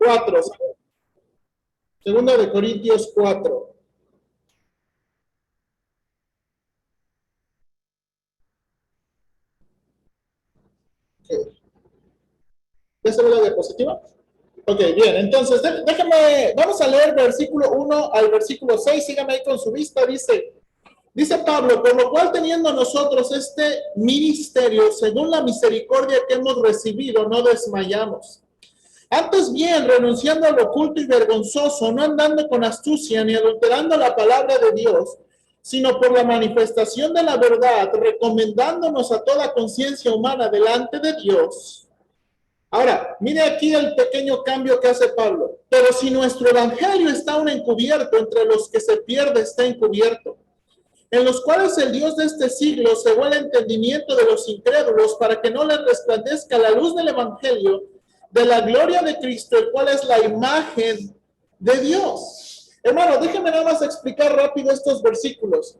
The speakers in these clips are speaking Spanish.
4. Segunda de Corintios 4. Okay. ¿Ya se ve la diapositiva? Ok, bien, entonces déjame, vamos a leer versículo 1 al versículo 6, síganme ahí con su vista, dice Pablo, por lo cual teniendo nosotros este ministerio, según la misericordia que hemos recibido, no desmayamos. Antes bien, renunciando a lo oculto y vergonzoso, no andando con astucia ni adulterando la palabra de Dios, sino por la manifestación de la verdad, recomendándonos a toda conciencia humana delante de Dios. Ahora, mire aquí el pequeño cambio que hace Pablo. Pero si nuestro evangelio está aún encubierto, entre los que se pierde está encubierto, en los cuales el Dios de este siglo cegó el entendimiento de los incrédulos para que no les resplandezca la luz del evangelio de la gloria de Cristo, el cual es la imagen de Dios. Hermano, déjenme nada más explicar rápido estos versículos.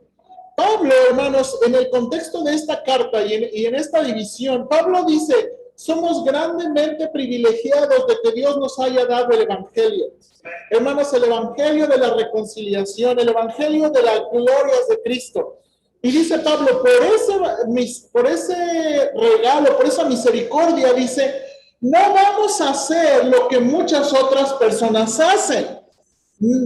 Pablo, hermanos, en el contexto de esta carta y en esta división, Pablo dice, somos grandemente privilegiados de que Dios nos haya dado el evangelio. Hermanos, el evangelio de la reconciliación, el evangelio de las glorias de Cristo. Y dice Pablo, por ese regalo, por esa misericordia, dice, no vamos a hacer lo que muchas otras personas hacen,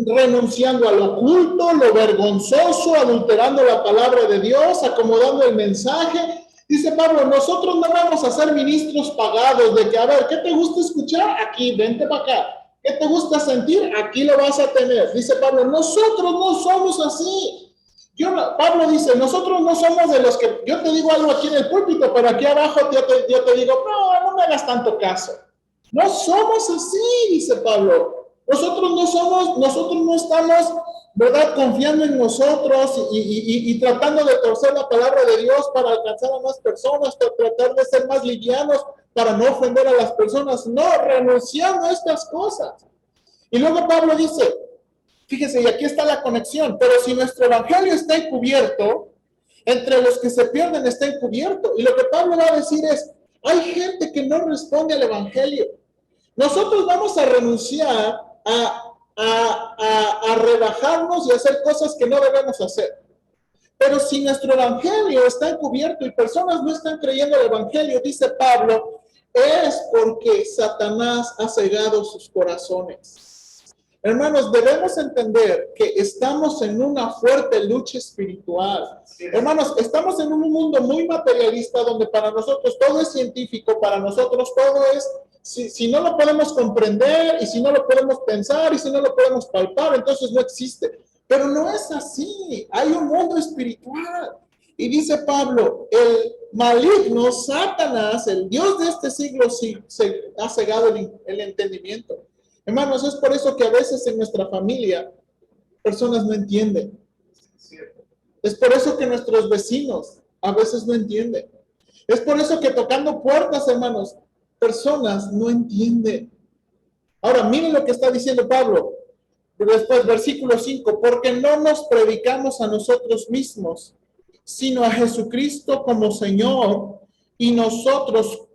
renunciando a lo oculto, lo vergonzoso, adulterando la palabra de Dios, acomodando el mensaje. Dice Pablo, nosotros no vamos a ser ministros pagados de que, a ver, ¿qué te gusta escuchar? Aquí, vente para acá. ¿Qué te gusta sentir? Aquí lo vas a tener. Dice Pablo, nosotros no somos así. Pablo dice, nosotros no somos de los que, yo te digo algo aquí en el púlpito, pero aquí abajo yo te digo, no me hagas tanto caso. No somos así, dice Pablo. Nosotros no estamos, ¿verdad?, confiando en nosotros y tratando de torcer la palabra de Dios para alcanzar a más personas, para tratar de ser más livianos, para no ofender a las personas. No, renunciando a estas cosas. Y luego Pablo dice, fíjese, y aquí está la conexión, pero si nuestro evangelio está encubierto, entre los que se pierden está encubierto. Y lo que Pablo va a decir es, hay gente que no responde al evangelio. Nosotros vamos a renunciar a rebajarnos y hacer cosas que no debemos hacer. Pero si nuestro evangelio está encubierto y personas no están creyendo el evangelio, dice Pablo, es porque Satanás ha cegado sus corazones. Hermanos, debemos entender que estamos en una fuerte lucha espiritual. Hermanos, estamos en un mundo muy materialista donde para nosotros todo es científico, para nosotros todo es, si no lo podemos comprender y si no lo podemos pensar y si no lo podemos palpar, entonces no existe. Pero no es así, hay un mundo espiritual. Y dice Pablo, el maligno, Satanás, el Dios de este siglo, se ha cegado el entendimiento. Hermanos, es por eso que a veces en nuestra familia personas no entienden. Es por eso que nuestros vecinos a veces no entienden. Es por eso que tocando puertas, hermanos, personas no entienden. Ahora, miren lo que está diciendo Pablo. Después, versículo 5, porque no nos predicamos a nosotros mismos, sino a Jesucristo como Señor y nosotros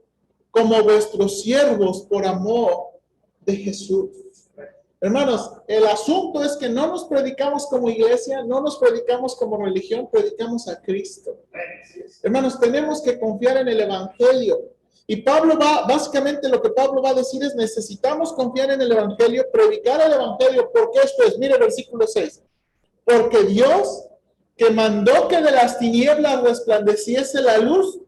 como vuestros siervos por amor de Jesús. Hermanos, el asunto es que no nos predicamos como iglesia, no nos predicamos como religión, predicamos a Cristo. Hermanos, tenemos que confiar en el evangelio. Y básicamente lo que Pablo va a decir es, necesitamos confiar en el evangelio, predicar el evangelio, porque esto es, mire versículo 6, porque Dios, que mandó que de las tinieblas resplandeciese la luz,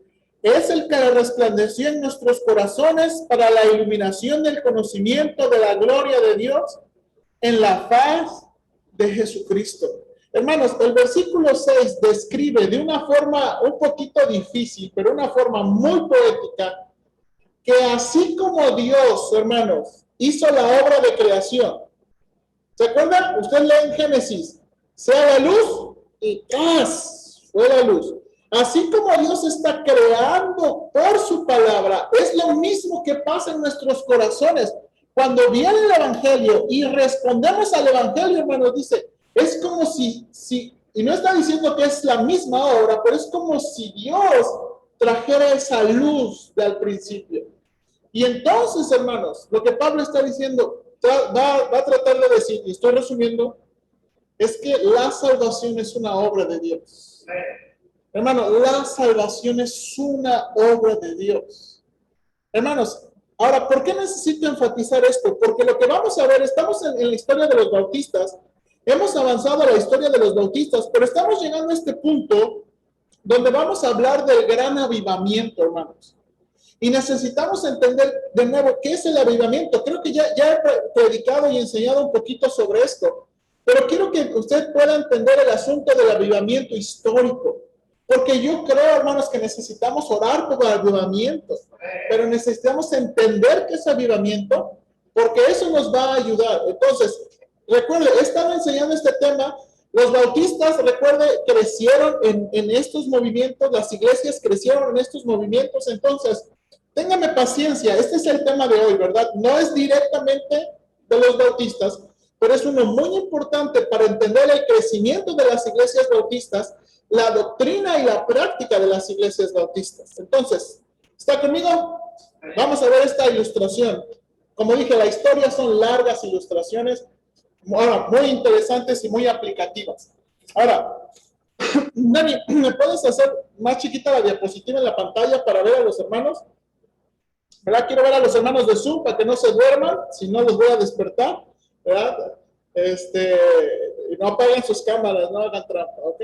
es el que resplandeció en nuestros corazones para la iluminación del conocimiento de la gloria de Dios en la faz de Jesucristo. Hermanos, el versículo 6 describe de una forma un poquito difícil, pero una forma muy poética, que así como Dios, hermanos, hizo la obra de creación. ¿Se acuerdan? Usted lee en Génesis, sea la luz y ¡cas! Fue la luz. Así como Dios está creando por su palabra, es lo mismo que pasa en nuestros corazones. Cuando viene el evangelio y respondemos al evangelio, hermanos, dice, es como si, y no está diciendo que es la misma obra, pero es como si Dios trajera esa luz del principio. Y entonces, hermanos, lo que Pablo está diciendo, va a tratar de decir, y estoy resumiendo, es que la salvación es una obra de Dios. Hermano, la salvación es una obra de Dios. Hermanos, ahora, ¿por qué necesito enfatizar esto? Porque lo que vamos a ver, estamos en la historia de los bautistas, hemos avanzado a la historia de los bautistas, pero estamos llegando a este punto donde vamos a hablar del gran avivamiento, hermanos. Y necesitamos entender de nuevo qué es el avivamiento. Creo que ya he predicado y enseñado un poquito sobre esto, pero quiero que usted pueda entender el asunto del avivamiento histórico. Porque yo creo, hermanos, que necesitamos orar por el avivamiento, pero necesitamos entender qué es avivamiento, porque eso nos va a ayudar. Entonces, recuerde, he estado enseñando este tema. Los bautistas, recuerde, crecieron en estos movimientos, las iglesias crecieron en estos movimientos. Entonces, téngame paciencia, este es el tema de hoy, ¿verdad? No es directamente de los bautistas, pero es uno muy importante para entender el crecimiento de las iglesias bautistas, la doctrina y la práctica de las iglesias bautistas. Entonces, ¿está conmigo? Vamos a ver esta ilustración. Como dije, la historia son largas ilustraciones, ahora, muy interesantes y muy aplicativas. Ahora, Dani, ¿me puedes hacer más chiquita la diapositiva en la pantalla para ver a los hermanos? ¿Verdad? Quiero ver a los hermanos de Zoom para que no se duerman, si no los voy a despertar, ¿verdad? No apaguen sus cámaras, no hagan trampa, ¿ok?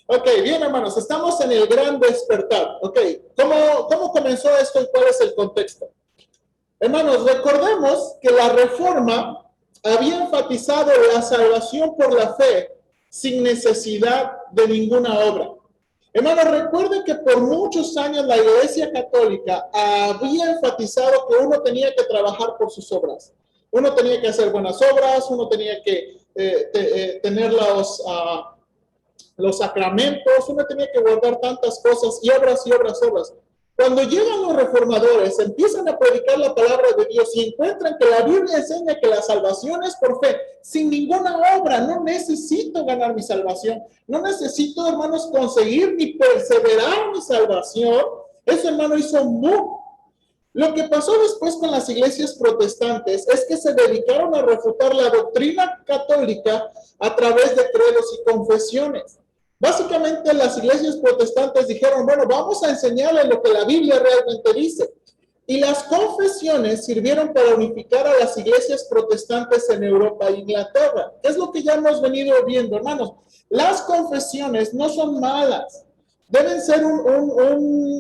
Ok, bien, hermanos, estamos en el gran despertar, ¿ok? ¿Cómo comenzó esto y cuál es el contexto? Hermanos, recordemos que la Reforma había enfatizado la salvación por la fe sin necesidad de ninguna obra. Hermanos, recuerden que por muchos años la Iglesia Católica había enfatizado que uno tenía que trabajar por sus obras. Uno tenía que hacer buenas obras, uno tenía que tener los sacramentos, uno tenía que guardar tantas cosas y obras y obras, obras. Cuando llegan los reformadores, empiezan a predicar la palabra de Dios y encuentran que la Biblia enseña que la salvación es por fe, sin ninguna obra. No necesito ganar mi salvación, no necesito, hermanos, conseguir ni perseverar mi salvación. Eso, hermano, hizo mucho. Lo que pasó después con las iglesias protestantes es que se dedicaron a refutar la doctrina católica a través de credos y confesiones. Básicamente las iglesias protestantes dijeron, bueno, vamos a enseñarle lo que la Biblia realmente dice. Y las confesiones sirvieron para unificar a las iglesias protestantes en Europa e Inglaterra. Es lo que ya hemos venido viendo, hermanos. Las confesiones no son malas. Deben ser un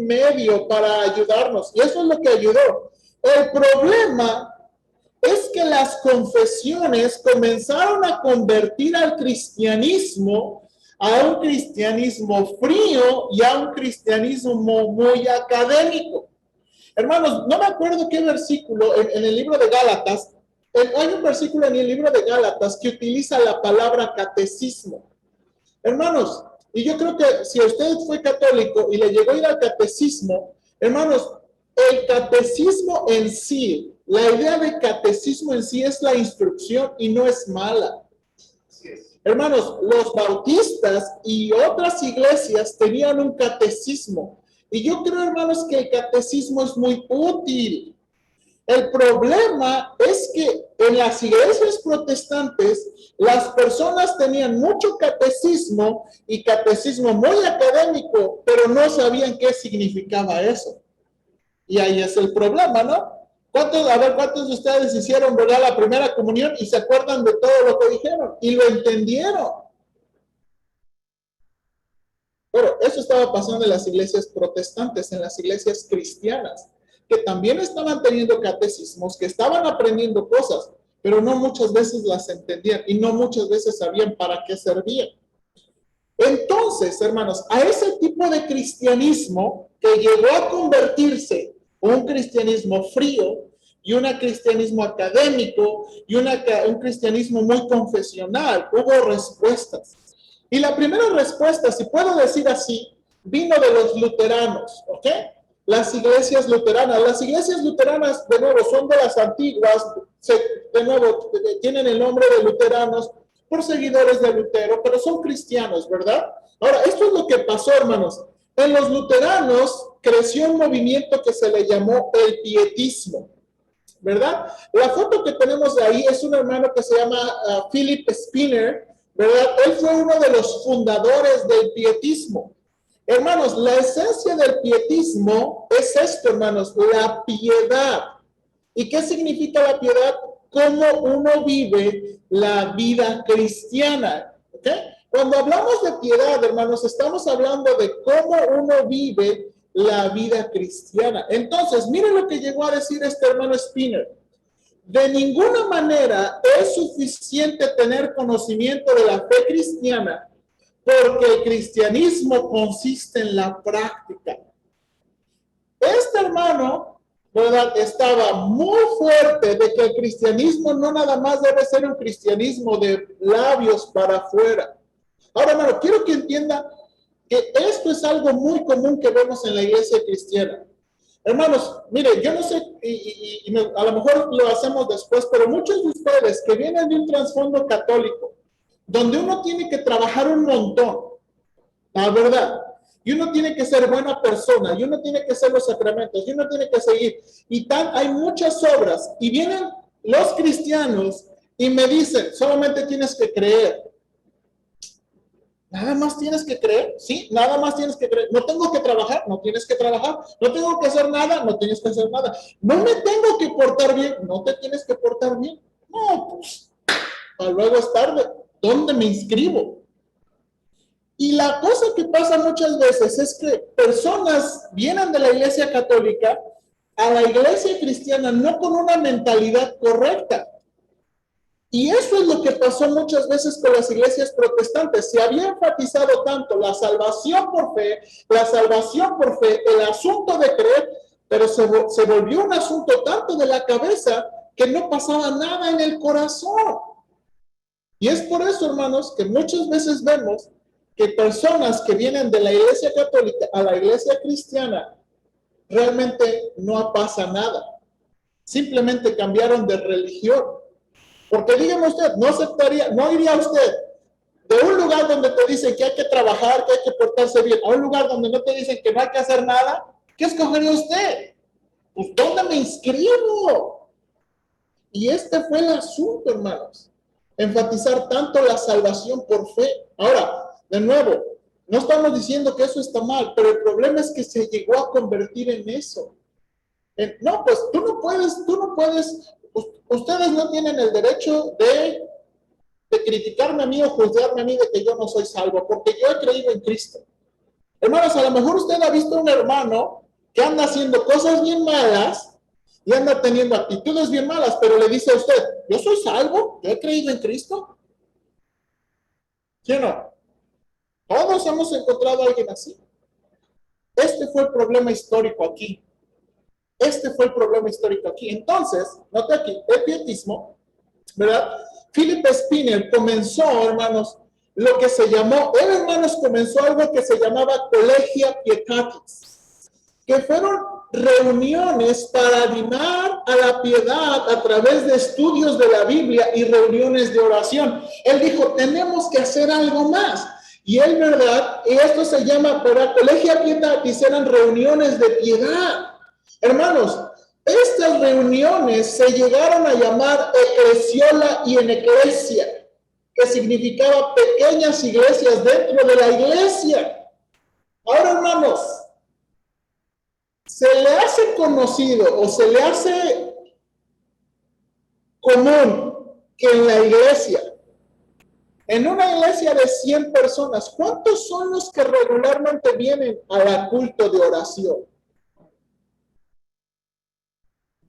medio para ayudarnos. Y eso es lo que ayudó. El problema es que las confesiones comenzaron a convertir al cristianismo a un cristianismo frío y a un cristianismo muy académico. Hermanos, no me acuerdo qué versículo en el libro de Gálatas, hay un versículo en el libro de Gálatas que utiliza la palabra catecismo. Hermanos, y yo creo que si usted fue católico y le llegó a ir al catecismo, hermanos, el catecismo en sí, la idea de catecismo en sí es la instrucción y no es mala. Hermanos, los bautistas y otras iglesias tenían un catecismo. Y yo creo, hermanos, que el catecismo es muy útil. El problema es que en las iglesias protestantes las personas tenían mucho catecismo y catecismo muy académico, pero no sabían qué significaba eso. Y ahí es el problema, ¿no? ¿Cuántos de ustedes hicieron, verdad, la primera comunión y se acuerdan de todo lo que dijeron y lo entendieron? Bueno, eso estaba pasando en las iglesias protestantes, en las iglesias cristianas, que también estaban teniendo catecismos, que estaban aprendiendo cosas, pero no muchas veces las entendían y no muchas veces sabían para qué servían. Entonces, hermanos, a ese tipo de cristianismo que llegó a convertirse un cristianismo frío y un cristianismo académico y un cristianismo muy confesional, hubo respuestas. Y la primera respuesta, si puedo decir así, vino de los luteranos, ¿ok? Las iglesias luteranas, de nuevo, son de las antiguas, de nuevo, tienen el nombre de luteranos por seguidores de Lutero, pero son cristianos, ¿verdad? Ahora, esto es lo que pasó, hermanos. En los luteranos creció un movimiento que se le llamó el pietismo, ¿verdad? La foto que tenemos ahí es un hermano que se llama Philip Spinner, ¿verdad? Él fue uno de los fundadores del pietismo. Hermanos, la esencia del pietismo es esto, hermanos, la piedad. ¿Y qué significa la piedad? Cómo uno vive la vida cristiana, ¿ok? Cuando hablamos de piedad, hermanos, estamos hablando de cómo uno vive la vida cristiana. Entonces, miren lo que llegó a decir este hermano Spinner. De ninguna manera es suficiente tener conocimiento de la fe cristiana, porque el cristianismo consiste en la práctica. Este hermano, ¿verdad?, estaba muy fuerte de que el cristianismo no nada más debe ser un cristianismo de labios para afuera. Ahora, hermano, quiero que entienda que esto es algo muy común que vemos en la iglesia cristiana. Hermanos, mire, yo no sé, a lo mejor lo hacemos después, pero muchos de ustedes que vienen de un trasfondo católico, donde uno tiene que trabajar un montón, la verdad, y uno tiene que ser buena persona, y uno tiene que hacer los sacramentos, y uno tiene que seguir, hay muchas obras, y vienen los cristianos y me dicen, solamente tienes que creer. Nada más tienes que creer, sí, nada más tienes que creer. No tengo que trabajar, no tienes que trabajar. No tengo que hacer nada, no tienes que hacer nada. No me tengo que portar bien, no te tienes que portar bien. No, pues, para luego es tarde. ¿Dónde me inscribo? Y la cosa que pasa muchas veces es que personas vienen de la iglesia católica a la iglesia cristiana no con una mentalidad correcta. Y eso es lo que pasó muchas veces con las iglesias protestantes. Se había enfatizado tanto la salvación por fe, el asunto de creer, pero se volvió un asunto tanto de la cabeza que no pasaba nada en el corazón. Y es por eso, hermanos, que muchas veces vemos que personas que vienen de la iglesia católica a la iglesia cristiana, realmente no pasa nada. Simplemente cambiaron de religión. Porque dígame usted, no iría usted de un lugar donde te dicen que hay que trabajar, que hay que portarse bien, a un lugar donde no te dicen que no hay que hacer nada. ¿Qué escogería usted? Pues, ¿dónde me inscribo? Y este fue el asunto, hermanos. Enfatizar tanto la salvación por fe. Ahora, de nuevo, no estamos diciendo que eso está mal, pero el problema es que se llegó a convertir en eso. No, pues tú no puedes, ustedes no tienen el derecho de criticarme a mí o juzgarme a mí de que yo no soy salvo, porque yo he creído en Cristo. Hermanos, a lo mejor usted ha visto un hermano que anda haciendo cosas bien malas y anda teniendo actitudes bien malas, pero le dice a usted, yo soy salvo, yo he creído en Cristo. ¿Sí o no? Todos hemos encontrado a alguien así. Este fue el problema histórico aquí. Entonces, note aquí, el pietismo, ¿verdad? Philip Spinner comenzó, hermanos, lo que se llamó, comenzó algo que se llamaba Collegia Pietatis, que fueron reuniones para animar a la piedad a través de estudios de la Biblia y reuniones de oración. Él dijo, tenemos que hacer algo más. Y él, ¿verdad? Y esto se llama, ¿verdad? Collegia Pietatis, eran reuniones de piedad. Hermanos, estas reuniones se llegaron a llamar eclesiola y en eclesia, que significaba pequeñas iglesias dentro de la iglesia. Ahora, hermanos, se le hace conocido o se le hace común que en la iglesia, en una iglesia de 100 personas, ¿cuántos son los que regularmente vienen al culto de oración?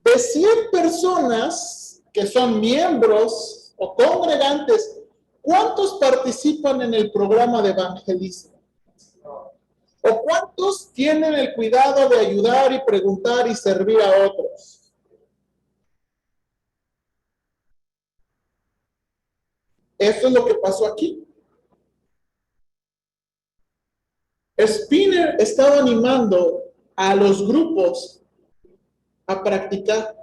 De 100 personas que son miembros o congregantes, ¿cuántos participan en el programa de evangelismo? ¿O cuántos tienen el cuidado de ayudar y preguntar y servir a otros? Esto es lo que pasó aquí. Spinner estaba animando a los grupos a practicar,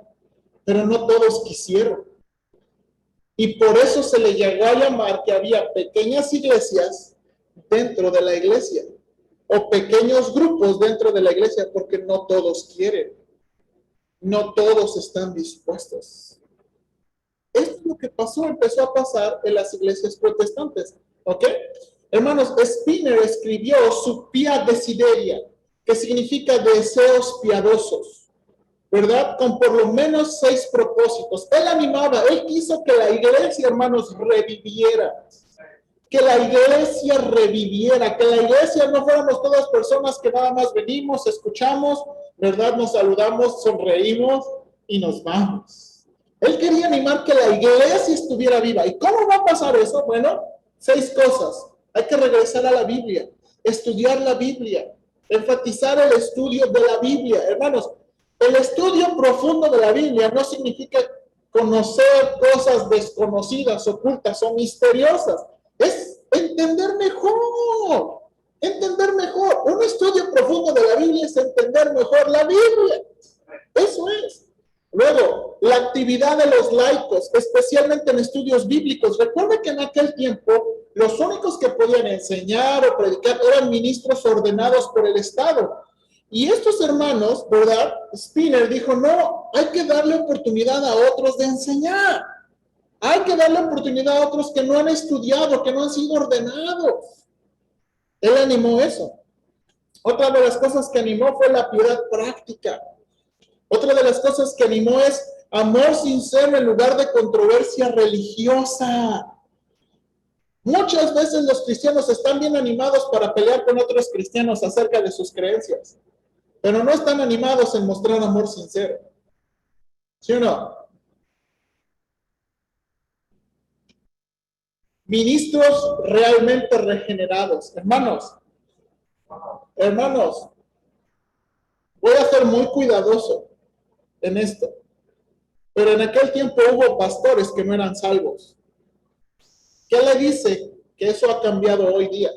pero no todos quisieron. Y por eso se le llegó a llamar que había pequeñas iglesias dentro de la iglesia. o pequeños grupos dentro de la iglesia, porque no todos quieren, no todos están dispuestos. Esto es lo que empezó a pasar en las iglesias protestantes, ¿ok? Hermanos, Spinner escribió su Pia Desideria, que significa deseos piadosos, ¿verdad? Con por lo menos 6 propósitos. Él quiso que la iglesia, hermanos, reviviera. Que la iglesia reviviera, que la iglesia no fuéramos todas personas que nada más venimos, escuchamos, ¿verdad? Nos saludamos, sonreímos y nos vamos. Él quería animar que la iglesia estuviera viva. ¿Y cómo va a pasar eso? Bueno, 6 cosas. Hay que regresar a la Biblia, estudiar la Biblia, enfatizar el estudio de la Biblia. Hermanos, el estudio profundo de la Biblia no significa conocer cosas desconocidas, ocultas o misteriosas. Es entender mejor, entender mejor. Un estudio profundo de la Biblia es entender mejor la Biblia. Eso es. Luego, la actividad de los laicos, especialmente en estudios bíblicos. Recuerda que en aquel tiempo los únicos que podían enseñar o predicar eran ministros ordenados por el Estado. Y estos hermanos, ¿verdad? Spinner dijo, no, hay que darle oportunidad a otros de enseñar. Hay que darle oportunidad a otros que no han estudiado, que no han sido ordenados. Él animó eso. Otra de las cosas que animó fue la piedad práctica. Otra de las cosas que animó es amor sincero en lugar de controversia religiosa. Muchas veces los cristianos están bien animados para pelear con otros cristianos acerca de sus creencias, pero no están animados en mostrar amor sincero. ¿Sí o no? Ministros realmente regenerados. Hermanos, voy a ser muy cuidadoso en esto, pero en aquel tiempo hubo pastores que no eran salvos. ¿Qué le dice que eso ha cambiado hoy día?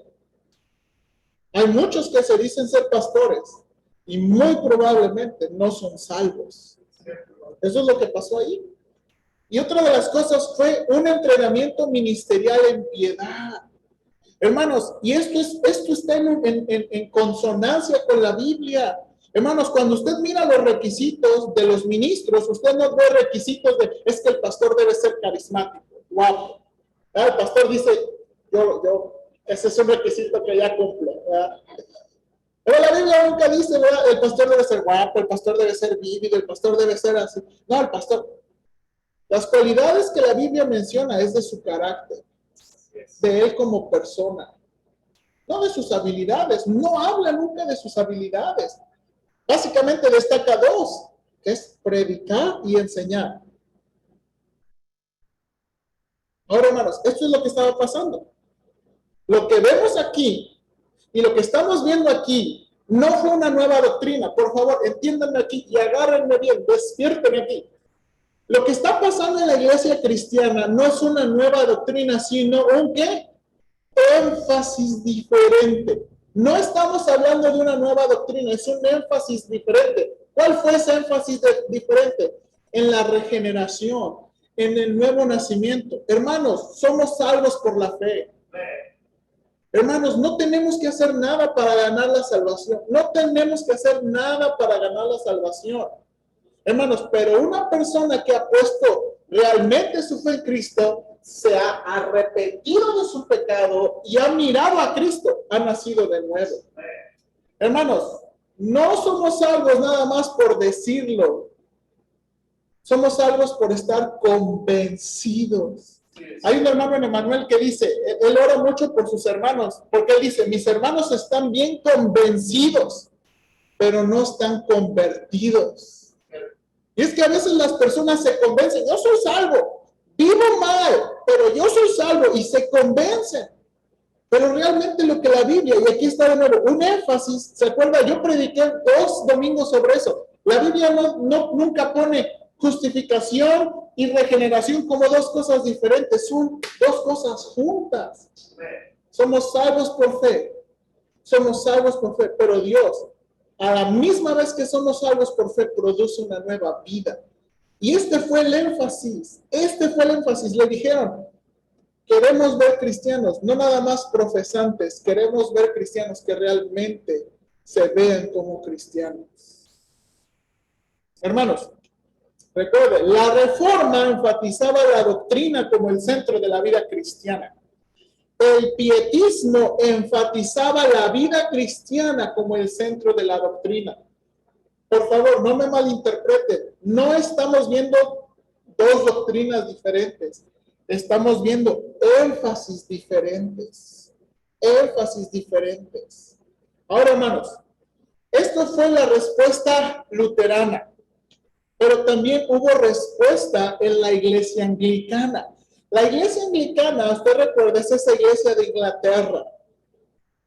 Hay muchos que se dicen ser pastores y muy probablemente no son salvos. Eso es lo que pasó ahí. Y otra de las cosas fue un entrenamiento ministerial en piedad. Hermanos, y esto está en consonancia con la Biblia. Hermanos, cuando usted mira los requisitos de los ministros, usted no ve requisitos es que el pastor debe ser carismático, guapo. El pastor dice, ese es un requisito que ya cumple, ¿verdad? Pero la Biblia nunca dice, ¿verdad? El pastor debe ser guapo, el pastor debe ser vívido, el pastor debe ser así. No, el pastor. Las cualidades que la Biblia menciona es de su carácter, de él como persona, no de sus habilidades. No habla nunca de sus habilidades. Básicamente destaca 2, que es predicar y enseñar. Ahora, hermanos, esto es lo que estaba pasando. Lo que vemos aquí y lo que estamos viendo aquí no fue una nueva doctrina. Por favor, entiéndanme aquí y agárrenme bien, despierten aquí. Lo que está pasando en la iglesia cristiana no es una nueva doctrina, sino un ¿qué? Énfasis diferente. No estamos hablando de una nueva doctrina, es un énfasis diferente. ¿Cuál fue ese énfasis diferente? En la regeneración, en el nuevo nacimiento. Hermanos, somos salvos por la fe. Hermanos, no tenemos que hacer nada para ganar la salvación. No tenemos que hacer nada para ganar la salvación. Hermanos, pero una persona que ha puesto realmente su fe en Cristo, se ha arrepentido de su pecado y ha mirado a Cristo, ha nacido de nuevo. Hermanos, no somos salvos nada más por decirlo. Somos salvos por estar convencidos. Hay un hermano en Emanuel que dice, él ora mucho por sus hermanos, porque él dice, mis hermanos están bien convencidos, pero no están convertidos. Y es que a veces las personas se convencen, yo soy salvo, vivo mal, pero yo soy salvo, y se convencen. Pero realmente lo que la Biblia, y aquí está de nuevo, un énfasis, ¿se acuerda? Yo prediqué 2 domingos sobre eso. La Biblia nunca pone justificación y regeneración como 2 cosas diferentes, son 2 cosas juntas. Somos salvos por fe, pero Dios, a la misma vez que somos salvos por fe, produce una nueva vida. Y este fue el énfasis. Le dijeron, queremos ver cristianos, no nada más profesantes, queremos ver cristianos que realmente se vean como cristianos. Hermanos, recuerde, la Reforma enfatizaba la doctrina como el centro de la vida cristiana. El pietismo enfatizaba la vida cristiana como el centro de la doctrina. Por favor, no me malinterpreten. No estamos viendo dos doctrinas diferentes. Estamos viendo énfasis diferentes. Énfasis diferentes. Ahora, hermanos, esto fue la respuesta luterana. Pero también hubo respuesta en la iglesia anglicana. La iglesia anglicana, usted recuerda, es esa iglesia de Inglaterra,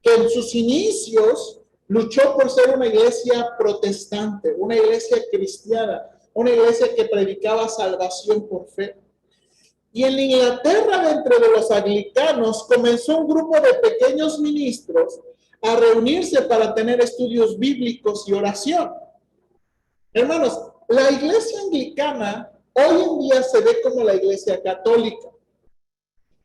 que en sus inicios luchó por ser una iglesia protestante, una iglesia cristiana, una iglesia que predicaba salvación por fe. Y en Inglaterra, dentro de los anglicanos, comenzó un grupo de pequeños ministros a reunirse para tener estudios bíblicos y oración. Hermanos, la iglesia anglicana hoy en día se ve como la iglesia católica.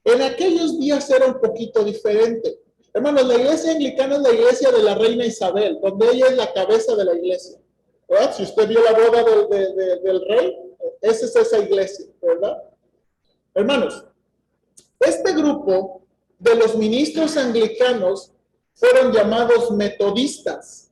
En aquellos días era un poquito diferente. Hermanos, la iglesia anglicana es la iglesia de la reina Isabel, donde ella es la cabeza de la iglesia. ¿Verdad? Si usted vio la boda del rey, esa es esa iglesia, ¿verdad? Hermanos, este grupo de los ministros anglicanos fueron llamados metodistas.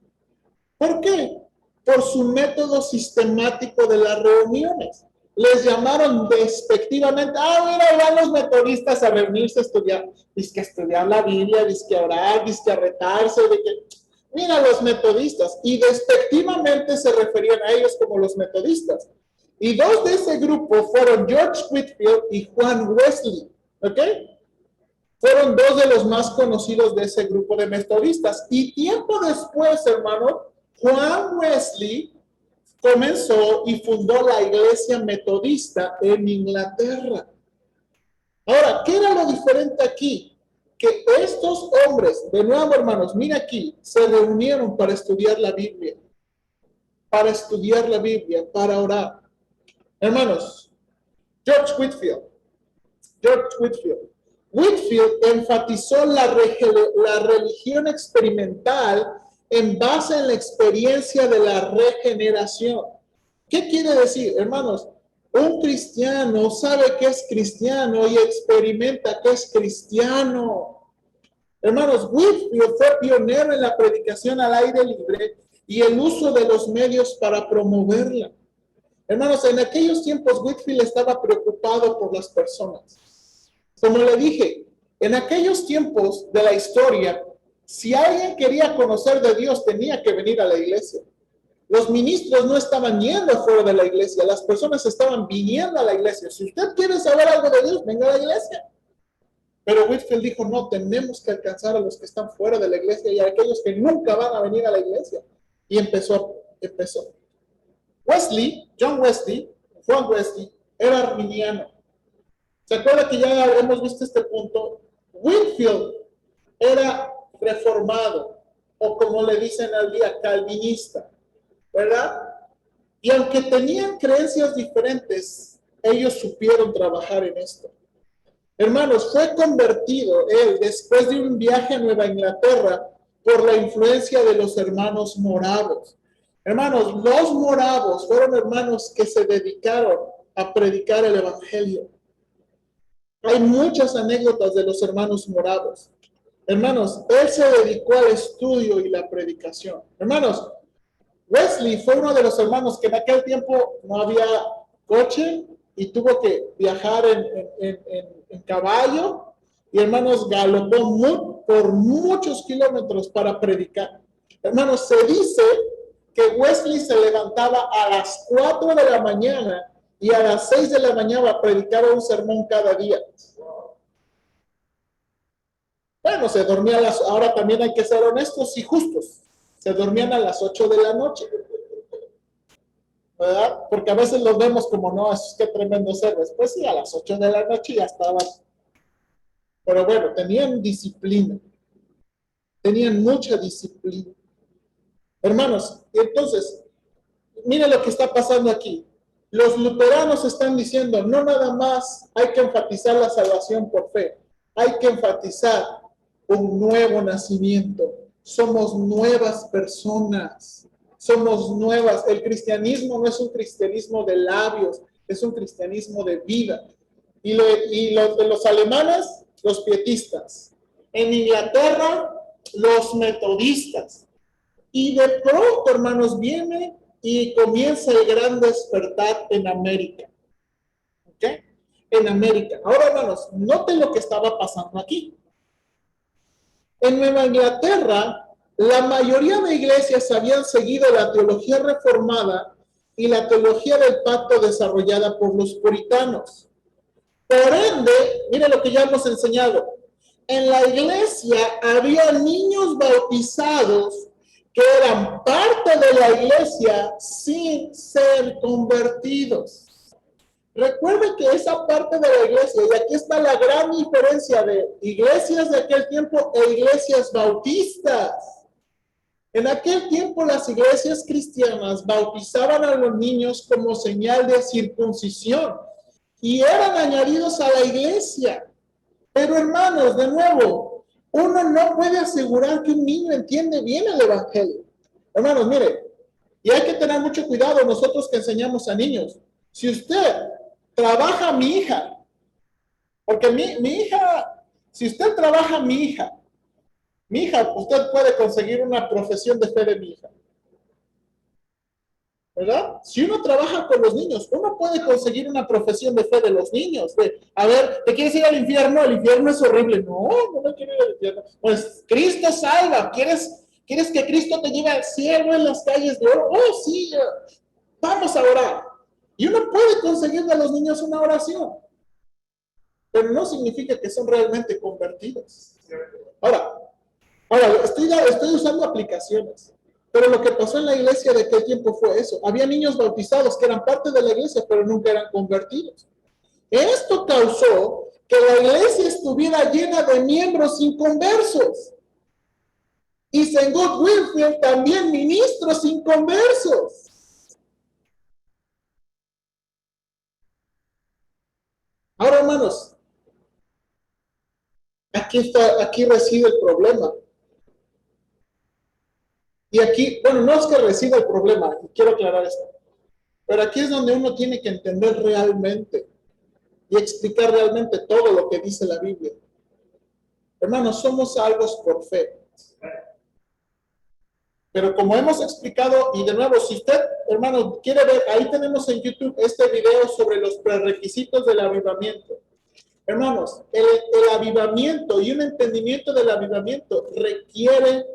¿Por qué? Por su método sistemático de las reuniones. Les llamaron despectivamente, mira, van los metodistas a reunirse a estudiar, dice a estudiar la Biblia, dice a orar, dice a retarse, mira los metodistas, y despectivamente se referían a ellos como los metodistas. Y dos de ese grupo fueron George Whitefield y Juan Wesley, ¿ok? Fueron dos de los más conocidos de ese grupo de metodistas. Y tiempo después, hermano, Juan Wesley comenzó y fundó la iglesia metodista en Inglaterra. Ahora, ¿qué era lo diferente aquí? Que estos hombres, de nuevo, hermanos, mira aquí, se reunieron para estudiar la Biblia, para orar. Hermanos, George Whitefield enfatizó la religión experimental en base en la experiencia de la regeneración. ¿Qué quiere decir, hermanos? Un cristiano sabe que es cristiano y experimenta que es cristiano. Hermanos, Whitefield fue pionero en la predicación al aire libre y el uso de los medios para promoverla. Hermanos, en aquellos tiempos Whitefield estaba preocupado por las personas. Como le dije, en aquellos tiempos de la historia, si alguien quería conocer de Dios, tenía que venir a la iglesia. Los ministros no estaban yendo fuera de la iglesia, las personas estaban viniendo a la iglesia. Si usted quiere saber algo de Dios, venga a la iglesia. Pero Whitefield dijo, no, tenemos que alcanzar a los que están fuera de la iglesia y a aquellos que nunca van a venir a la iglesia. Y empezó. John Wesley, Juan Wesley, era arminiano. ¿Se acuerda que ya hemos visto este punto? Whitefield era reformado, o como le dicen al día, calvinista, ¿verdad? Y aunque tenían creencias diferentes, ellos supieron trabajar en esto. Hermanos, fue convertido él después de un viaje a Nueva Inglaterra por la influencia de los hermanos moravos. Hermanos, los moravos fueron hermanos que se dedicaron a predicar el evangelio. Hay muchas anécdotas de los hermanos moravos. Hermanos, él se dedicó al estudio y la predicación. Hermanos, Wesley fue uno de los hermanos que en aquel tiempo no había coche y tuvo que viajar en caballo. Y hermanos, galopó por muchos kilómetros para predicar. Hermanos, se dice que Wesley se levantaba a las 4 de la mañana y a las 6 de la mañana predicaba un sermón cada día. Bueno, se dormía ahora también hay que ser honestos y justos. Se dormían a las 8 de la noche. ¿Verdad? Porque a veces los vemos como, no, es que tremendo ser. Después sí, a las 8 de la noche ya estaban. Pero bueno, tenían disciplina. Tenían mucha disciplina. Hermanos, entonces, miren lo que está pasando aquí. Los luteranos están diciendo, no nada más hay que enfatizar la salvación por fe, hay que enfatizar un nuevo nacimiento. Somos nuevas personas, somos nuevas. El cristianismo no es un cristianismo de labios, es un cristianismo de vida. Y los alemanes, los pietistas. En Inglaterra, los metodistas. Y de pronto, hermanos, viene y comienza el gran despertar en América. ¿Ok? En América. Ahora, hermanos, noten lo que estaba pasando aquí. En Nueva Inglaterra, la mayoría de iglesias habían seguido la teología reformada y la teología del pacto desarrollada por los puritanos. Por ende, mire lo que ya hemos enseñado. En la iglesia había niños bautizados que eran parte de la iglesia sin ser convertidos. Recuerden que esa parte de la iglesia, y aquí está la gran diferencia de iglesias de aquel tiempo e iglesias bautistas. En aquel tiempo las iglesias cristianas bautizaban a los niños como señal de circuncisión y eran añadidos a la iglesia. Pero hermanos, de nuevo, uno no puede asegurar que un niño entiende bien el evangelio. Hermanos, mire, y hay que tener mucho cuidado nosotros que enseñamos a niños. Si usted trabaja a mi hija, porque mi hija, si usted trabaja a mi hija, usted puede conseguir una profesión de fe de mi hija. ¿Verdad? Si uno trabaja con los niños, uno puede conseguir una profesión de fe de los niños. A ver, ¿te quieres ir al infierno? El infierno es horrible. No, no me quiero ir al infierno. Pues Cristo salva. ¿Quieres que Cristo te lleve al cielo en las calles de oro? Oh, sí, vamos a orar. Y uno puede conseguir de los niños una oración. Pero no significa que son realmente convertidos. Ahora estoy usando aplicaciones. Pero lo que pasó en la iglesia de aquel tiempo fue eso. Había niños bautizados que eran parte de la iglesia, pero nunca eran convertidos. Esto causó que la iglesia estuviera llena de miembros inconversos. Y St. Good Wilfred también ministros inconversos. Ahora, hermanos, aquí reside el problema. Y aquí, bueno, no es que resida el problema, quiero aclarar esto, pero aquí es donde uno tiene que entender realmente y explicar realmente todo lo que dice la Biblia. Hermanos, somos salvos por fe. Pero como hemos explicado, y de nuevo, si usted, hermano, quiere ver, ahí tenemos en YouTube este video sobre los prerequisitos del avivamiento. Hermanos, el avivamiento y un entendimiento del avivamiento requiere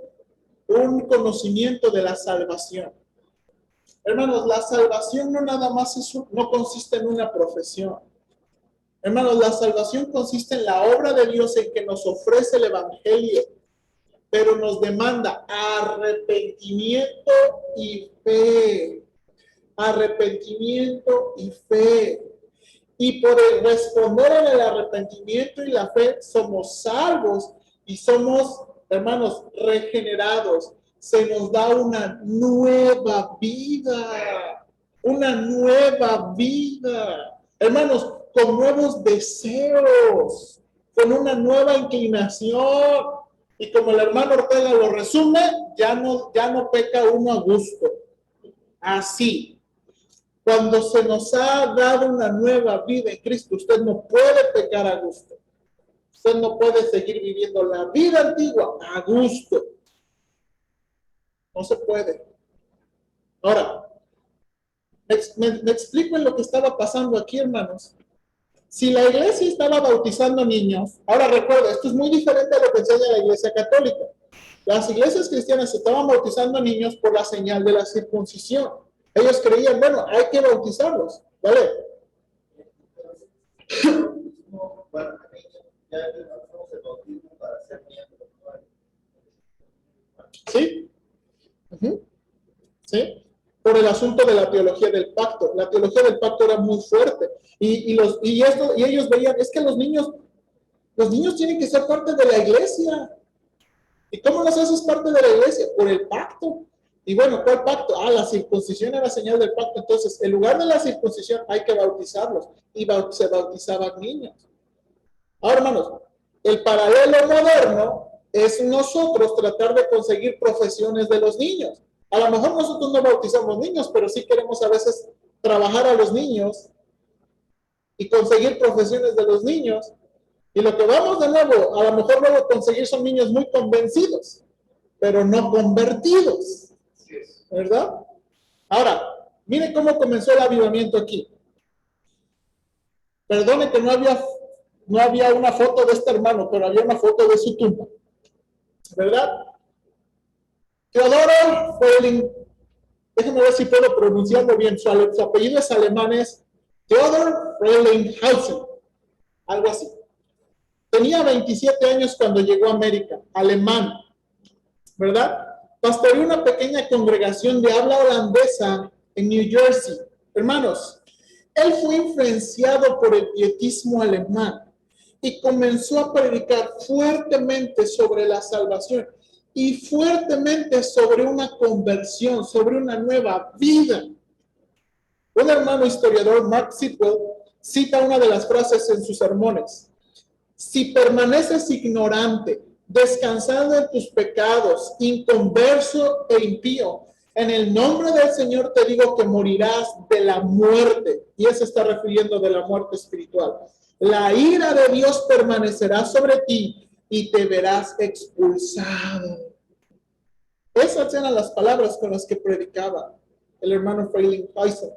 un conocimiento de la salvación. Hermanos, la salvación no nada más no consiste en una profesión. Hermanos, la salvación consiste en la obra de Dios en que nos ofrece el evangelio, pero nos demanda arrepentimiento y fe. Arrepentimiento y fe. Y por el responder en el arrepentimiento y la fe, somos salvos y somos, hermanos, regenerados. Se nos da una nueva vida. Una nueva vida. Hermanos, con nuevos deseos, con una nueva inclinación. Y como el hermano Ortega lo resume, ya no peca uno a gusto. Así. Cuando se nos ha dado una nueva vida en Cristo, usted no puede pecar a gusto. Usted no puede seguir viviendo la vida antigua a gusto. No se puede. Ahora, me explico en lo que estaba pasando aquí, hermanos. Si la iglesia estaba bautizando niños, ahora recuerda, esto es muy diferente a lo que enseña la iglesia católica. Las iglesias cristianas estaban bautizando niños por la señal de la circuncisión. Ellos creían, bueno, hay que bautizarlos, ¿vale? ¿Sí? ¿Sí? Por el asunto de la teología del pacto. La teología del pacto era muy fuerte. Y ellos veían, es que los niños tienen que ser parte de la iglesia. ¿Y cómo los haces parte de la iglesia? Por el pacto. Y bueno, ¿cuál pacto? Ah, la circuncisión era señal del pacto. Entonces, en lugar de la circuncisión, hay que bautizarlos. Y se bautizaban niños. Ahora, hermanos, el paralelo moderno es nosotros tratar de conseguir profesiones de los niños. A lo mejor nosotros no bautizamos niños, pero sí queremos a veces trabajar a los niños y conseguir profesiones de los niños. Y lo que vamos de nuevo, a lo mejor luego conseguir son niños muy convencidos, pero no convertidos, ¿verdad? Ahora, mire cómo comenzó el avivamiento aquí. Perdone que no había una foto de este hermano, pero había una foto de su tumba, ¿verdad? Teodoro Freiling, déjeme ver si puedo pronunciarlo bien, su apellido es alemán, es Theodor Frelinghuysen, algo así. Tenía 27 años cuando llegó a América, alemán, ¿verdad? Pastoreó una pequeña congregación de habla holandesa en New Jersey. Hermanos, él fue influenciado por el pietismo alemán y comenzó a predicar fuertemente sobre la salvación y fuertemente sobre una conversión, sobre una nueva vida. Un hermano historiador, Mark Sitwell, cita una de las frases en sus sermones. Si permaneces ignorante, descansando en tus pecados, inconverso e impío, en el nombre del Señor te digo que morirás de la muerte. Y eso está refiriendo de la muerte espiritual. La ira de Dios permanecerá sobre ti y te verás expulsado. Esas eran las palabras con las que predicaba el hermano Frelinghuysen.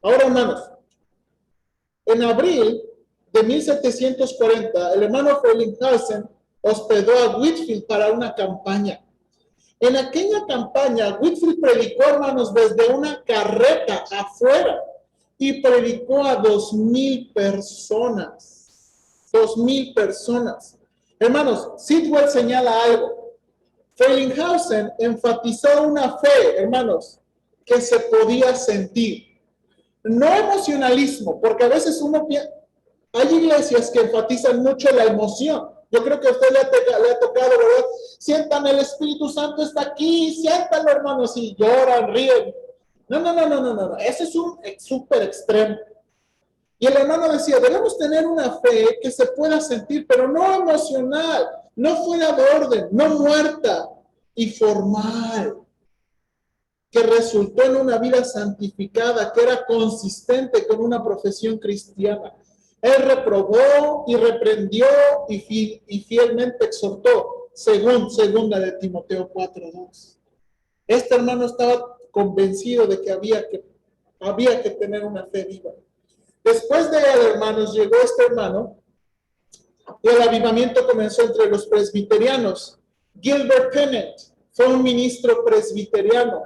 Ahora, hermanos, en abril de 1740, el hermano Frelinghuysen hospedó a Whitefield para una campaña. En aquella campaña, Whitefield predicó, hermanos, desde una carreta afuera y predicó a 2,000 personas. 2,000 personas. Hermanos, Sitwell señala algo. Frelinghuysen enfatizó una fe, hermanos, que se podía sentir. No emocionalismo, porque a veces uno piensa, hay iglesias que enfatizan mucho la emoción. Yo creo que a usted le ha tocado, ¿verdad? Sientan, el Espíritu Santo está aquí, siéntanlo, hermanos, y lloran, ríen. No. Ese es un súper extremo. Y el hermano decía, debemos tener una fe que se pueda sentir, pero no emocional, no fuera de orden, no muerta y formal, que resultó en una vida santificada, que era consistente con una profesión cristiana. Él reprobó y reprendió y fielmente exhortó, según segunda de Timoteo 4:2. Este hermano estaba convencido de que había que tener una fe viva. Después de él, hermanos, llegó este hermano y el avivamiento comenzó entre los presbiterianos. Gilbert Tennant fue un ministro presbiteriano.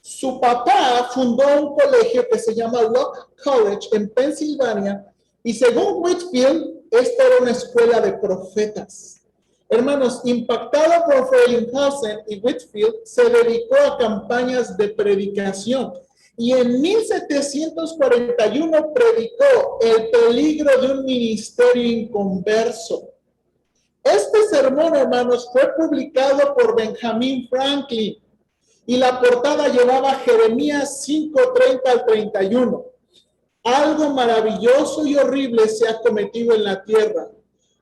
Su papá fundó un colegio que se llama Locke College en Pensilvania y según Whitefield, esta era una escuela de profetas. Hermanos, impactado por Frelinghuysen y Whitefield, se dedicó a campañas de predicación y en 1741 predicó el peligro de un ministerio inconverso. Este sermón, hermanos, fue publicado por Benjamin Franklin y la portada llevaba Jeremías 5:30 al 31. Algo maravilloso y horrible se ha cometido en la tierra.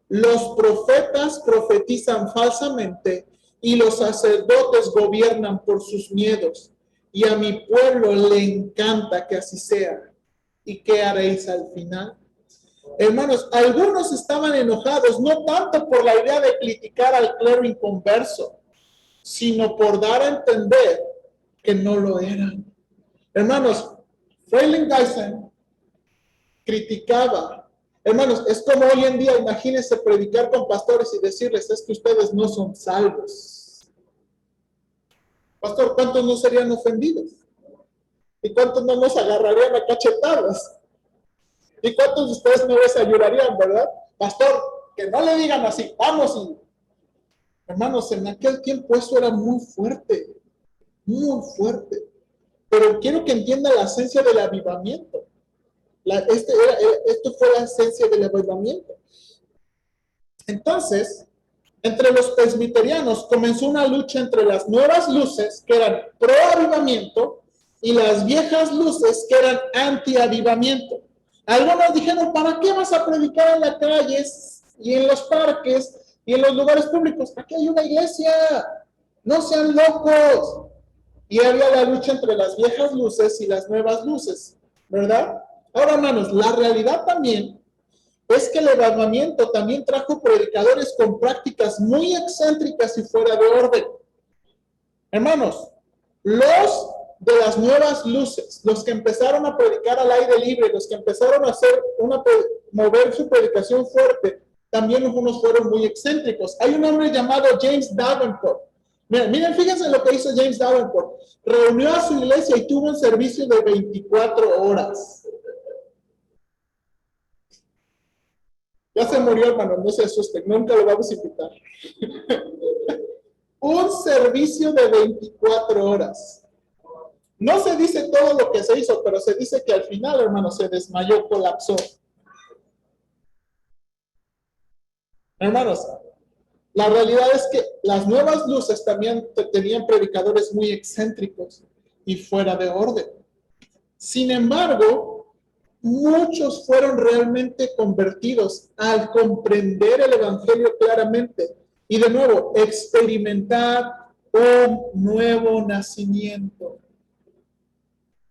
Los profetas profetizan falsamente y los sacerdotes gobiernan por sus miedos. Y a mi pueblo le encanta que así sea. ¿Y qué haréis al final? Hermanos, algunos estaban enojados, no tanto por la idea de criticar al clero inconverso, sino por dar a entender que no lo eran. Hermanos, Frelinghuysen criticaba. Hermanos, es como hoy en día, imagínense predicar con pastores y decirles, es que ustedes no son salvos. Pastor, ¿cuántos no serían ofendidos? ¿Y cuántos no nos agarrarían a cachetadas? ¿Y cuántos de ustedes no les ayudarían, verdad? Pastor, que no le digan así, vamos. Y... Hermanos, en aquel tiempo eso era muy fuerte, muy fuerte. Pero quiero que entienda la esencia del avivamiento. Esto fue la esencia del avivamiento. Entonces, entre los presbiterianos comenzó una lucha entre las nuevas luces, que eran pro avivamiento, y las viejas luces, que eran anti avivamiento. Algunos dijeron, ¿para qué vas a predicar en las calles y en los parques y en los lugares públicos? Aquí hay una iglesia, no sean locos. Y había la lucha entre las viejas luces y las nuevas luces, ¿verdad? Ahora, hermanos, la realidad también es que el avivamiento también trajo predicadores con prácticas muy excéntricas y fuera de orden. Hermanos, los de las nuevas luces, los que empezaron a predicar al aire libre, los que empezaron a hacer mover su predicación fuerte, también algunos fueron muy excéntricos. Hay un hombre llamado James Davenport. Miren, fíjense lo que hizo James Davenport. Reunió a su iglesia y tuvo un servicio de 24 horas. Ya se murió, hermano, no se asusten, nunca lo vamos a invitar. Un servicio de 24 horas. No se dice todo lo que se hizo, pero se dice que al final, hermano, se desmayó, colapsó. Hermanos, la realidad es que las nuevas luces también tenían predicadores muy excéntricos y fuera de orden. Sin embargo, muchos fueron realmente convertidos al comprender el evangelio claramente y de nuevo experimentar un nuevo nacimiento.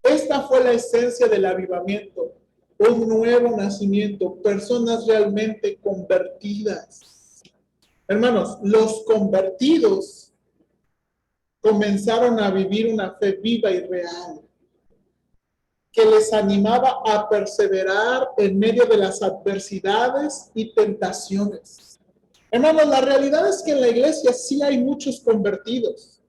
Esta fue la esencia del avivamiento, un nuevo nacimiento, personas realmente convertidas. Hermanos, los convertidos comenzaron a vivir una fe viva y real, que les animaba a perseverar en medio de las adversidades y tentaciones. Hermanos, la realidad es que en la iglesia sí hay muchos convertidos,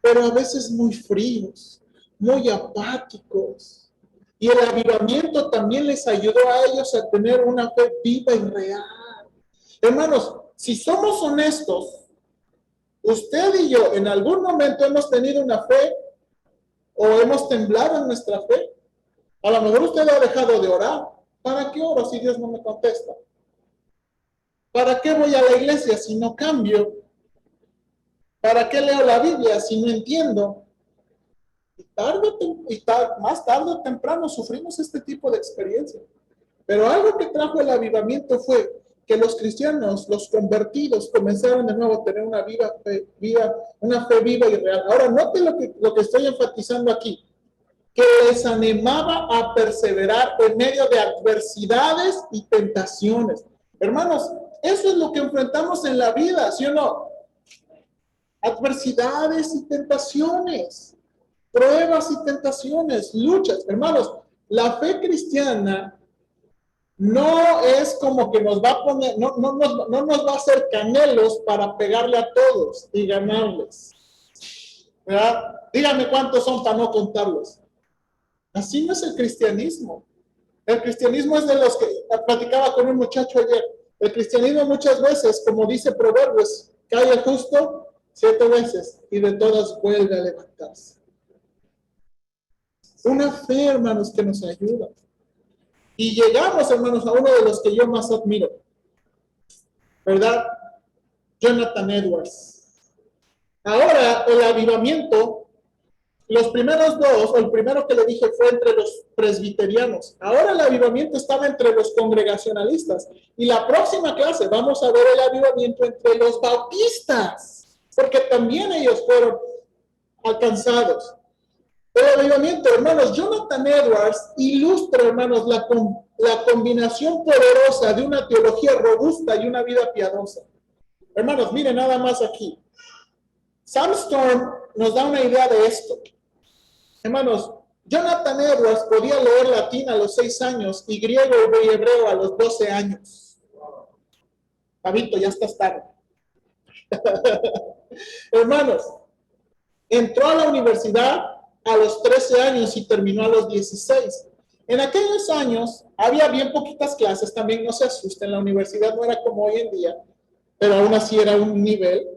pero a veces muy fríos, muy apáticos. Y el avivamiento también les ayudó a ellos a tener una fe viva y real. Hermanos, si somos honestos, usted y yo en algún momento hemos tenido una fe o hemos temblado en nuestra fe. A lo mejor usted ha dejado de orar. ¿Para qué oro si Dios no me contesta? ¿Para qué voy a la iglesia si no cambio? ¿Para qué leo la Biblia si no entiendo? Más tarde o temprano sufrimos este tipo de experiencia. Pero algo que trajo el avivamiento fue que los cristianos, los convertidos, comenzaron de nuevo a tener una fe viva y real. Ahora, note lo que estoy enfatizando aquí, que les animaba a perseverar en medio de adversidades y tentaciones. Hermanos, eso es lo que enfrentamos en la vida, ¿sí o no? Adversidades y tentaciones, pruebas y tentaciones, luchas. Hermanos, la fe cristiana no es como que nos va a poner, no nos va a hacer canelos para pegarle a todos y ganarles, ¿verdad? Díganme cuántos son para no contarlos. Así no es el cristianismo. El cristianismo es de los que platicaba con un muchacho ayer. El cristianismo muchas veces, como dice Proverbios, cae el justo 7 veces y de todas vuelve a levantarse. Una fe, hermanos, que nos ayuda. Y llegamos, hermanos, a uno de los que yo más admiro, ¿verdad? Jonathan Edwards. Ahora, el avivamiento, los primeros dos, o el primero que le dije fue entre los presbiterianos. Ahora el avivamiento estaba entre los congregacionalistas. Y la próxima clase vamos a ver el avivamiento entre los bautistas, porque también ellos fueron alcanzados. El avivamiento, hermanos, Jonathan Edwards ilustra, hermanos, la combinación poderosa de una teología robusta y una vida piadosa. Hermanos, miren nada más aquí. Sam Storm nos da una idea de esto. Hermanos, Jonathan Edwards podía leer latín a los 6 años y griego y hebreo a los 12 años. Pabito, ya estás tarde. Hermanos, entró a la universidad a los 13 años y terminó a los 16. En aquellos años había bien poquitas clases, también no se asusten, la universidad no era como hoy en día, pero aún así era un nivel,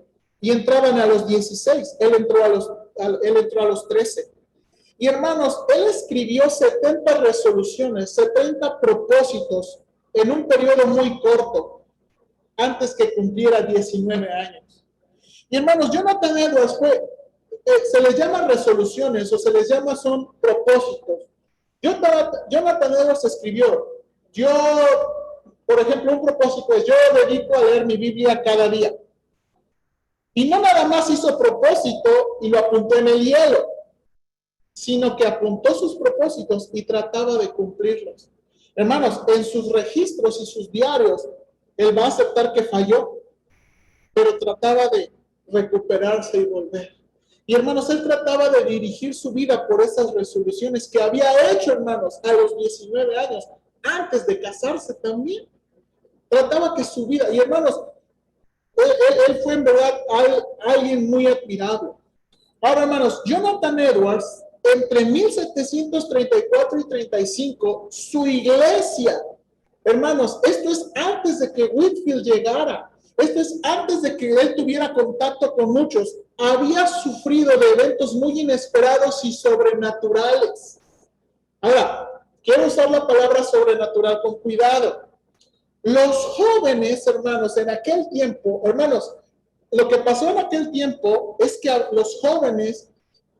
y entraban a los 16, él entró a los 13. Y hermanos, él escribió 70 resoluciones, 70 propósitos en un periodo muy corto. antes que cumpliera 19 años. Y hermanos, Jonathan Edwards se les llama resoluciones o se les llama son propósitos. Jonathan Edwards escribió, por ejemplo, un propósito es, yo dedico a leer mi Biblia cada día. Y no nada más hizo propósito y lo apuntó en el hielo, sino que apuntó sus propósitos y trataba de cumplirlos. Hermanos, en sus registros y sus diarios, él va a aceptar que falló, pero trataba de recuperarse y volver. Y hermanos, él trataba de dirigir su vida por esas resoluciones que había hecho, hermanos, a los 19 años, antes de casarse también. Trataba que su vida, y hermanos, él fue en verdad alguien muy admirable. Ahora, hermanos, Jonathan Edwards, entre 1734 y 35, su iglesia, hermanos, esto es antes de que Whitefield llegara, esto es antes de que él tuviera contacto con muchos, había sufrido de eventos muy inesperados y sobrenaturales. Ahora, quiero usar la palabra sobrenatural con cuidado. Los jóvenes, hermanos, en aquel tiempo, hermanos, lo que pasó en aquel tiempo es que los jóvenes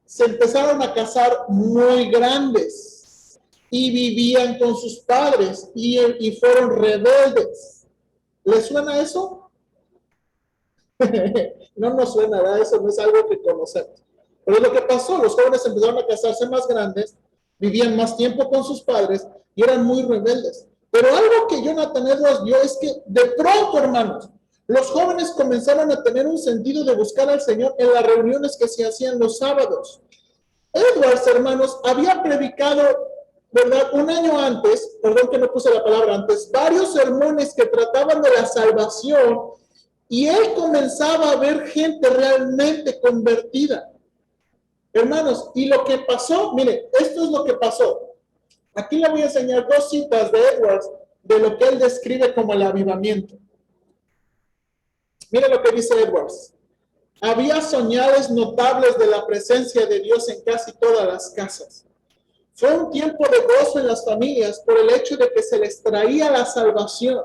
se empezaron a casar muy grandes y vivían con sus padres y fueron rebeldes. ¿Les suena eso? No nos suena, ¿verdad? Eso no es algo que conocemos. Pero es lo que pasó, los jóvenes empezaron a casarse más grandes, vivían más tiempo con sus padres y eran muy rebeldes. Pero algo que Jonathan Edwards vio es que de pronto, hermanos, los jóvenes comenzaron a tener un sentido de buscar al Señor en las reuniones que se hacían los sábados. Edwards, hermanos, había predicado, ¿verdad? Un año antes, perdón que no puse la palabra antes, varios sermones que trataban de la salvación y él comenzaba a ver gente realmente convertida. Hermanos, y lo que pasó, mire, esto es lo que pasó. Aquí le voy a enseñar dos citas de Edwards de lo que él describe como el avivamiento. Mire lo que dice Edwards. Había señales notables de la presencia de Dios en casi todas las casas. Fue un tiempo de gozo en las familias por el hecho de que se les traía la salvación.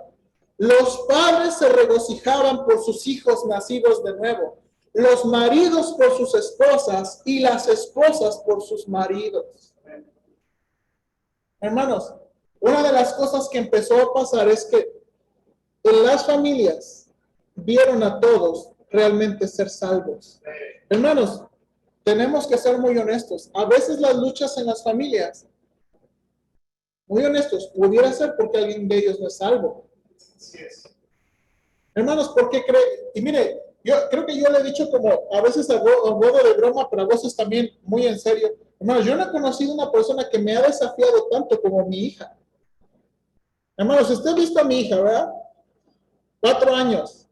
Los padres se regocijaban por sus hijos nacidos de nuevo, los maridos por sus esposas y las esposas por sus maridos. Hermanos, una de las cosas que empezó a pasar es que en las familias vieron a todos realmente ser salvos. Hermanos, tenemos que ser muy honestos. A veces las luchas en las familias, muy honestos, pudiera ser porque alguien de ellos no es salvo. Así es. Hermanos, ¿por qué creen? Y mire, yo creo que yo le he dicho como a veces a modo de broma, pero a veces también muy en serio. Hermanos, yo no he conocido una persona que me ha desafiado tanto como mi hija. Hermanos, usted ha visto a mi hija, ¿verdad? 4 años.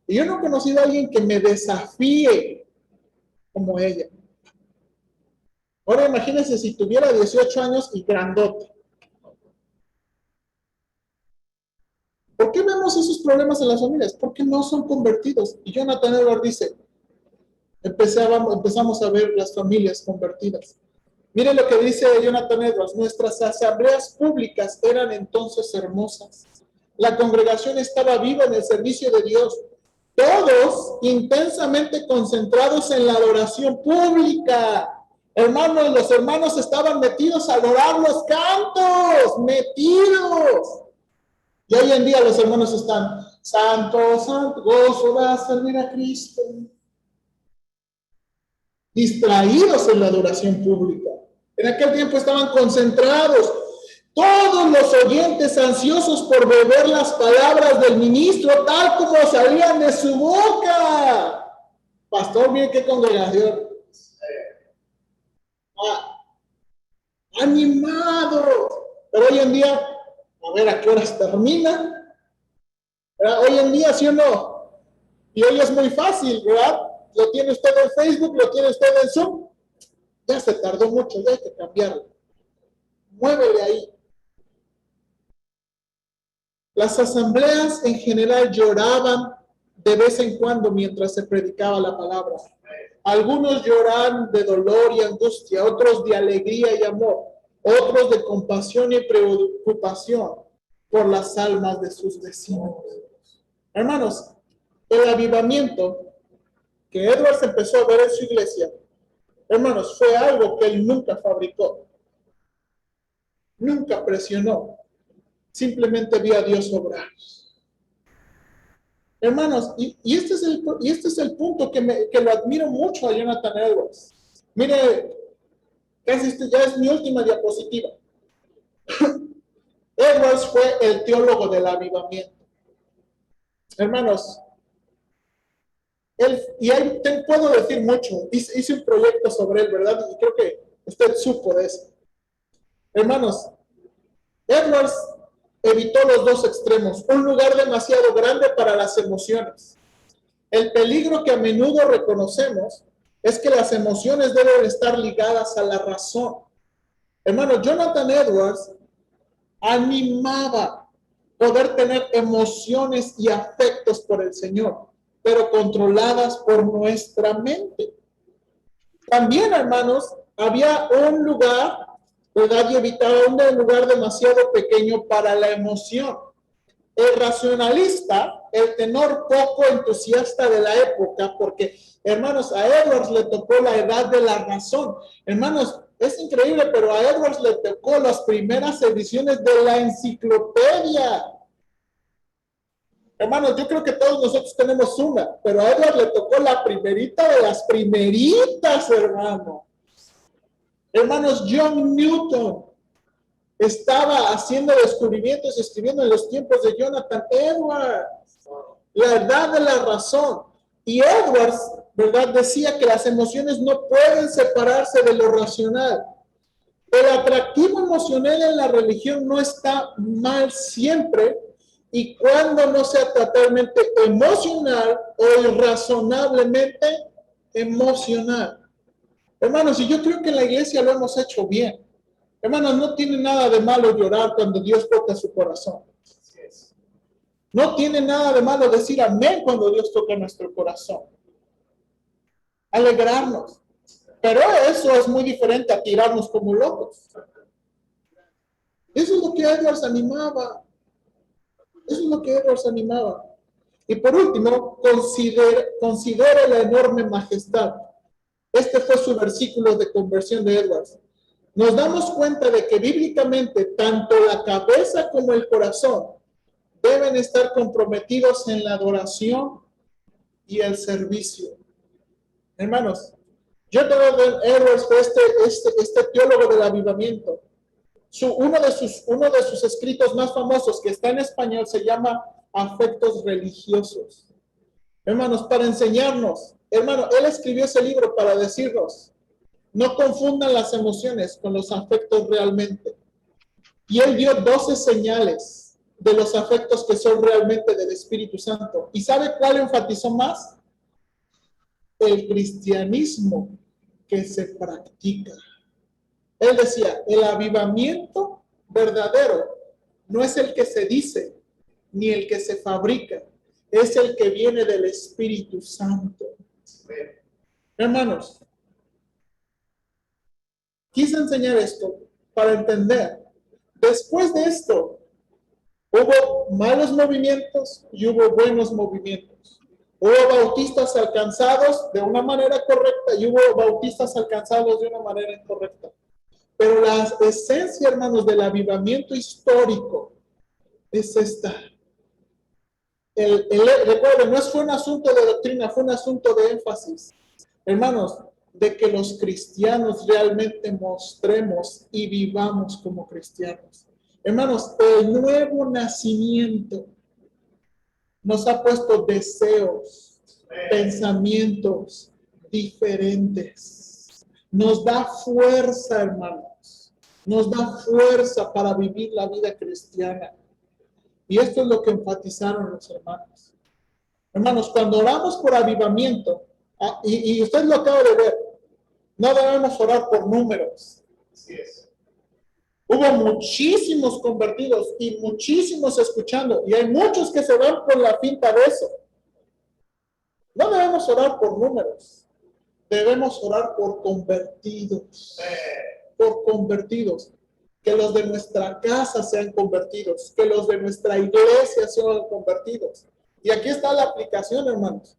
Y yo no he conocido a alguien que me desafíe como ella. Ahora imagínense si tuviera 18 años y grandote. ¿Por qué vemos esos problemas en las familias? Porque no son convertidos. Y Jonathan Edwards dice, empezamos a ver las familias convertidas. Miren lo que dice Jonathan Edwards, nuestras asambleas públicas eran entonces hermosas. La congregación estaba viva en el servicio de Dios. Todos intensamente concentrados en la adoración pública. Hermanos, los hermanos estaban metidos a adorar los cantos, metidos. Y hoy en día los hermanos están, santo, santo, gozo va a servir a Cristo. Distraídos en la adoración pública. En aquel tiempo estaban concentrados. Todos los oyentes ansiosos por beber las palabras del ministro, tal como salían de su boca. Pastor, mire qué congregación. Animado. Pero hoy en día, a ver a qué horas termina. ¿Verdad? Hoy en día, ¿sí o no? Y hoy es muy fácil, ¿verdad? Lo tiene usted en Facebook, lo tiene usted en Zoom. Ya se tardó mucho, ya hay que cambiarlo. Muévele ahí. Las asambleas en general lloraban de vez en cuando mientras se predicaba la palabra. Algunos lloran de dolor y angustia, otros de alegría y amor, otros de compasión y preocupación por las almas de sus vecinos. Hermanos, el avivamiento que Edwards empezó a ver en su iglesia, hermanos, fue algo que él nunca fabricó, nunca presionó, simplemente vio a Dios obrar. Hermanos, este es el punto que lo admiro mucho a Jonathan Edwards. Mire, ya es mi última diapositiva. Edwards fue el teólogo del avivamiento. Hermanos, te puedo decir mucho. Hice un proyecto sobre él, ¿verdad? Y creo que usted supo de eso. Hermanos, Edwards evitó los dos extremos, un lugar demasiado grande para las emociones. El peligro que a menudo reconocemos es que las emociones deben estar ligadas a la razón. Hermano, Jonathan Edwards animaba poder tener emociones y afectos por el Señor, pero controladas por nuestra mente. También, hermanos, había un lugar, ¿verdad? Y evitaba un lugar demasiado pequeño para la emoción. El racionalista, el tenor poco entusiasta de la época, porque, hermanos, a Edwards le tocó la edad de la razón. Hermanos, es increíble, pero a Edwards le tocó las primeras ediciones de la enciclopedia. Hermanos, yo creo que todos nosotros tenemos una, pero a Edwards le tocó la primerita de las primeritas, hermano. Hermanos, John Newton estaba haciendo descubrimientos, escribiendo en los tiempos de Jonathan Edwards, la edad de la razón. Y Edwards, ¿verdad?, decía que las emociones no pueden separarse de lo racional. El atractivo emocional en la religión no está mal siempre y cuando no sea totalmente emocional o irrazonablemente emocional. Hermanos, y yo creo que en la iglesia lo hemos hecho bien. Hermanos, no tiene nada de malo llorar cuando Dios toca su corazón. No tiene nada de malo decir amén cuando Dios toca nuestro corazón. Alegrarnos. Pero eso es muy diferente a tirarnos como locos. Eso es lo que Edwards animaba. Eso es lo que Edwards animaba. Y por último, considere la enorme majestad. Este fue su versículo de conversión de Edwards. Nos damos cuenta de que bíblicamente tanto la cabeza como el corazón deben estar comprometidos en la adoración y el servicio. Hermanos, Jonathan Edwards fue este teólogo del avivamiento. Uno de sus escritos más famosos, que está en español, se llama Afectos Religiosos. Hermanos, para enseñarnos, hermano, él escribió ese libro para decirnos, no confundan las emociones con los afectos realmente. Y él dio 12 señales de los afectos que son realmente del Espíritu Santo. ¿Y sabe cuál enfatizó más? El cristianismo que se practica. Él decía, el avivamiento verdadero no es el que se dice, ni el que se fabrica, es el que viene del Espíritu Santo. Hermanos, quise enseñar esto para entender. Después de esto, hubo malos movimientos y hubo buenos movimientos. Hubo bautistas alcanzados de una manera correcta y hubo bautistas alcanzados de una manera incorrecta. Pero la esencia, hermanos, del avivamiento histórico es esta. Recuerden, no fue un asunto de doctrina, fue un asunto de énfasis. Hermanos, de que los cristianos realmente mostremos y vivamos como cristianos. Hermanos, el nuevo nacimiento nos ha puesto deseos, pensamientos diferentes. Nos da fuerza, hermanos. Nos da fuerza para vivir la vida cristiana. Y esto es lo que enfatizaron los hermanos. Hermanos, cuando oramos por avivamiento, y usted lo acaba de ver, no debemos orar por números. Así es. Hubo muchísimos convertidos y muchísimos escuchando, y hay muchos que se van por la finta de eso. No debemos orar por números, debemos orar por convertidos. Por convertidos. Que los de nuestra casa sean convertidos, que los de nuestra iglesia sean convertidos. Y aquí está la aplicación, hermanos.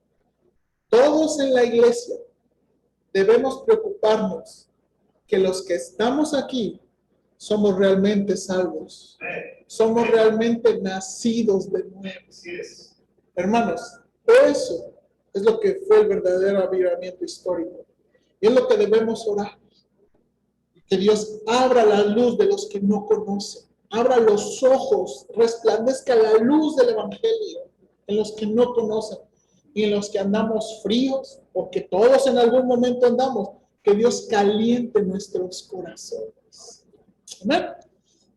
Todos en la iglesia debemos preocuparnos que los que estamos aquí somos realmente salvos. Somos realmente nacidos de nuevo. Hermanos, eso es lo que fue el verdadero avivamiento histórico. Y es lo que debemos orar. Que Dios abra la luz de los que no conocen. Abra los ojos, resplandezca la luz del evangelio en los que no conocen y en los que andamos fríos, porque todos en algún momento andamos. Que Dios caliente nuestros corazones. Amén.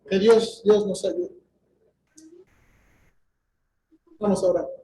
Que Dios nos ayude. Vamos a orar.